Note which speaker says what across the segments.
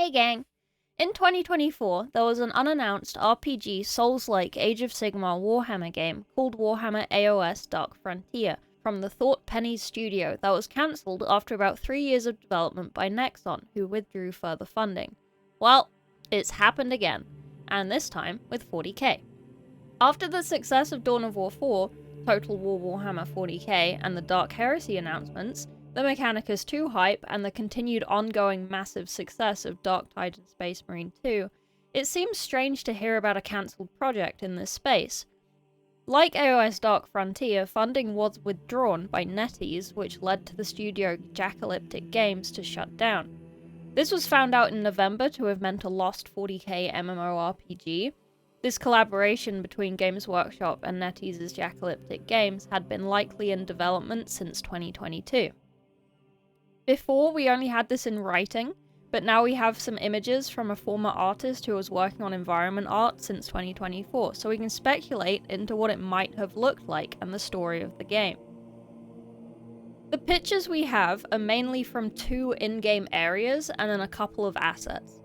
Speaker 1: Hey gang! In 2024, there was an unannounced RPG Souls-like Age of Sigmar Warhammer game called Warhammer AOS Dark Frontier from the Thought Penny studio that was cancelled after about 3 years of development by Nexon, who withdrew further funding. Well, it's happened again, and this time with 40k. After the success of Dawn of War 4, Total War Warhammer 40k, and the Dark Heresy announcements, the Mechanicus 2 hype, and the continued ongoing massive success of Darktide and Space Marine 2, it seems strange to hear about a cancelled project in this space. Like AOS Dark Frontier, funding was withdrawn by NetEase, which led to the studio Jackalyptic Games to shut down. This was found out in November to have meant a lost 40k MMORPG. This collaboration between Games Workshop and NetEase's Jackalyptic Games had been likely in development since 2022. Before, we only had this in writing, but now we have some images from a former artist who was working on environment art since 2024, so we can speculate into what it might have looked like and the story of the game. The pictures we have are mainly from 2 in-game areas and then a couple of assets.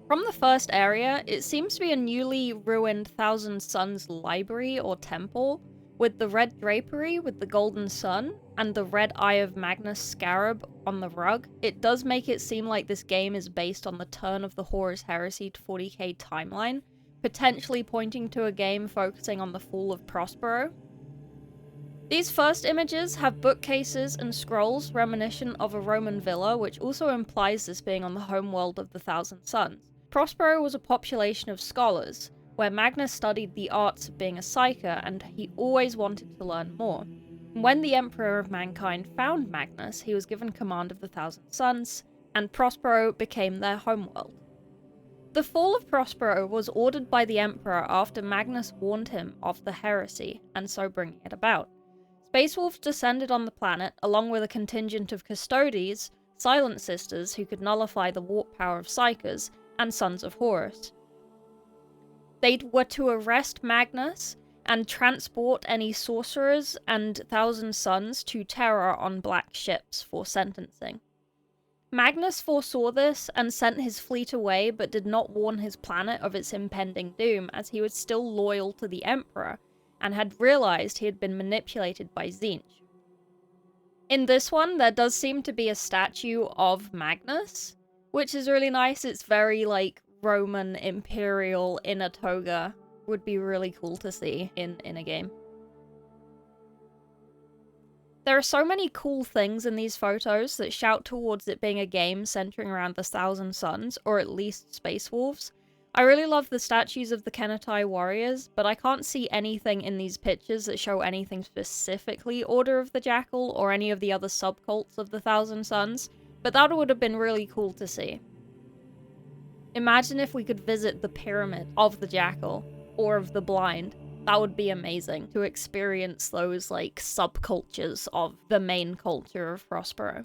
Speaker 1: From the first area, it seems to be a newly ruined Thousand Suns library or temple, with the red drapery with the golden sun, and the red Eye of Magnus scarab on the rug. It does make it seem like this game is based on the turn of the Horus Heresy to 40k timeline, potentially pointing to a game focusing on the fall of Prospero. These first images have bookcases and scrolls reminiscent of a Roman villa, which also implies this being on the homeworld of the Thousand Suns. Prospero was a population of scholars, where Magnus studied the arts of being a psyker, and he always wanted to learn more. When the Emperor of Mankind found Magnus, he was given command of the Thousand Suns, and Prospero became their homeworld. The fall of Prospero was ordered by the Emperor after Magnus warned him of the heresy, and so bringing it about. Space Wolves descended on the planet, along with a contingent of Custodes, Silent Sisters who could nullify the warp power of Psykers, and Sons of Horus. They were to arrest Magnus and transport any sorcerers and Thousand Sons to Terra on black ships for sentencing. Magnus foresaw this and sent his fleet away, but did not warn his planet of its impending doom, as he was still loyal to the Emperor and had realized he had been manipulated by Tzeentch. In this one, there does seem to be a statue of Magnus, which is really nice. It's very like Roman imperial in a toga. Would be really cool to see in a game. There are so many cool things in these photos that shout towards it being a game centering around the Thousand Suns, or at least Space Wolves. I really love the statues of the Kenetai warriors, but I can't see anything in these pictures that show anything specifically Order of the Jackal or any of the other subcults of the Thousand Suns, but that would have been really cool to see. Imagine if we could visit the pyramid of the Jackal, or of the Blind. That would be amazing, to experience those, like, subcultures of the main culture of Prospero.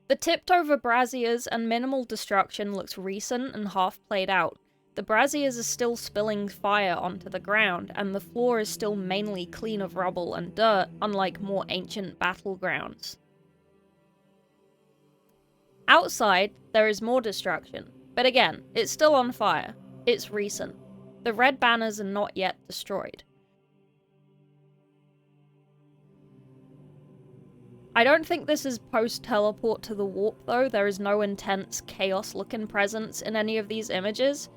Speaker 1: The tipped-over braziers and minimal destruction looks recent and half played out. The braziers are still spilling fire onto the ground, and the floor is still mainly clean of rubble and dirt, unlike more ancient battlegrounds. Outside, there is more destruction, but again, it's still on fire. It's recent. The red banners are not yet destroyed. I don't think this is post-teleport to the warp though. There is no intense chaos-looking presence in any of these images.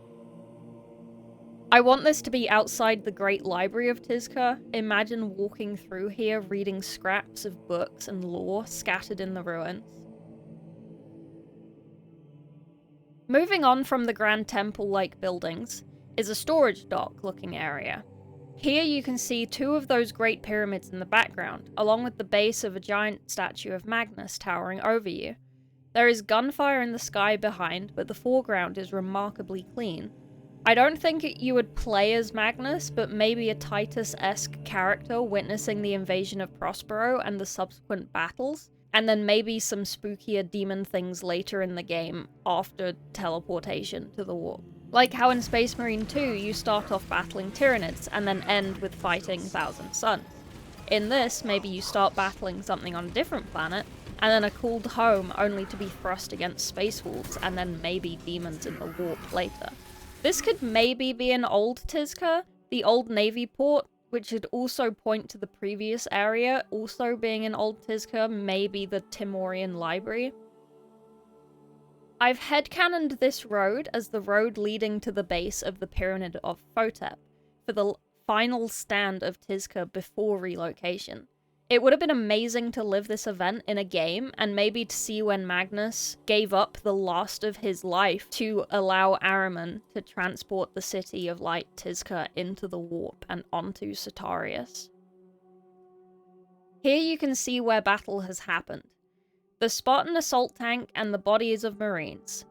Speaker 1: I want this to be outside the Great Library of Tizca. Imagine walking through here reading scraps of books and lore scattered in the ruins. Moving on from the Grand Temple-like buildings is a storage dock-looking area. Here you can see 2 of those great pyramids in the background, along with the base of a giant statue of Magnus towering over you. There is gunfire in the sky behind, but the foreground is remarkably clean. I don't think you would play as Magnus, but maybe a Titus-esque character witnessing the invasion of Prospero and the subsequent battles, and then maybe some spookier demon things later in the game after teleportation to the warp. Like how in Space Marine 2 you start off battling Tyranids and then end with fighting Thousand Suns. In this, maybe you start battling something on a different planet and then a cooled home only to be thrust against space wolves and then maybe demons in the warp later. This could maybe be an old Tizca, the old Navy port, which would also point to the previous area also being an old Tizca, maybe the Timorian library. I've headcanoned this road as the road leading to the base of the Pyramid of Photep for the final stand of Tizca before relocation. It would have been amazing to live this event in a game, and maybe to see when Magnus gave up the last of his life to allow Ahriman to transport the City of Light Tizca into the warp and onto Sartorius. Here you can see where battle has happened. The Spartan assault tank and the bodies of Marines.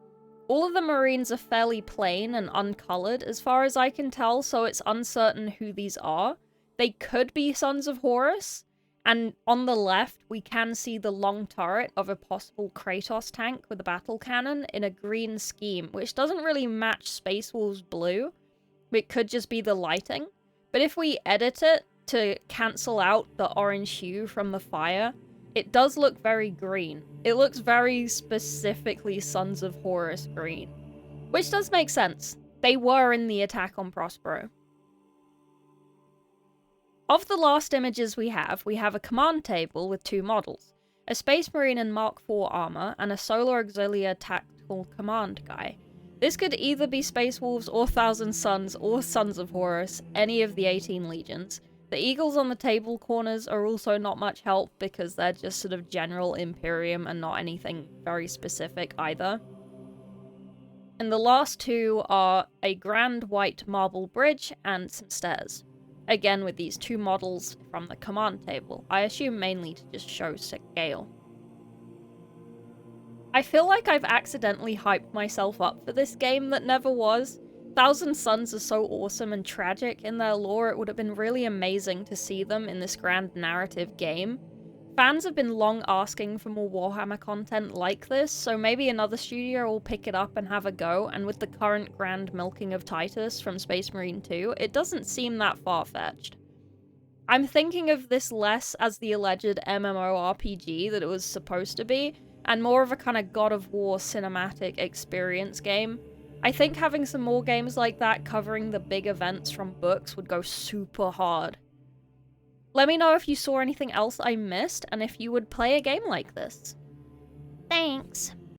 Speaker 1: All of the Marines are fairly plain and uncolored as far as I can tell, so it's uncertain who these are. They could be Sons of Horus, and on the left we can see the long turret of a possible Kratos tank with a battle cannon in a green scheme, which doesn't really match Space Wolf's blue. It could just be the lighting. But if we edit it to cancel out the orange hue from the fire, it does look very green. It looks very specifically Sons of Horus green. Which does make sense. They were in the attack on Prospero. Of the last images we have a command table with two models. A Space Marine in Mark IV armor, and a Solar Auxilia Tactical Command guy. This could either be Space Wolves or Thousand Suns or Sons of Horus, any of the 18 legions. The eagles on the table corners are also not much help because they're just sort of general Imperium and not anything very specific either. And the last two are a grand white marble bridge and some stairs. Again with these two models from the command table, I assume mainly to just show scale. I feel like I've accidentally hyped myself up for this game that never was. Thousand Suns are so awesome and tragic in their lore, it would have been really amazing to see them in this grand narrative game. Fans have been long asking for more Warhammer content like this, so maybe another studio will pick it up and have a go, and with the current grand milking of Titus from Space Marine 2, it doesn't seem that far-fetched. I'm thinking of this less as the alleged MMORPG that it was supposed to be, and more of a kind of God of War cinematic experience game. I think having some more games like that covering the big events from books would go super hard. Let me know if you saw anything else I missed, and if you would play a game like this. Thanks!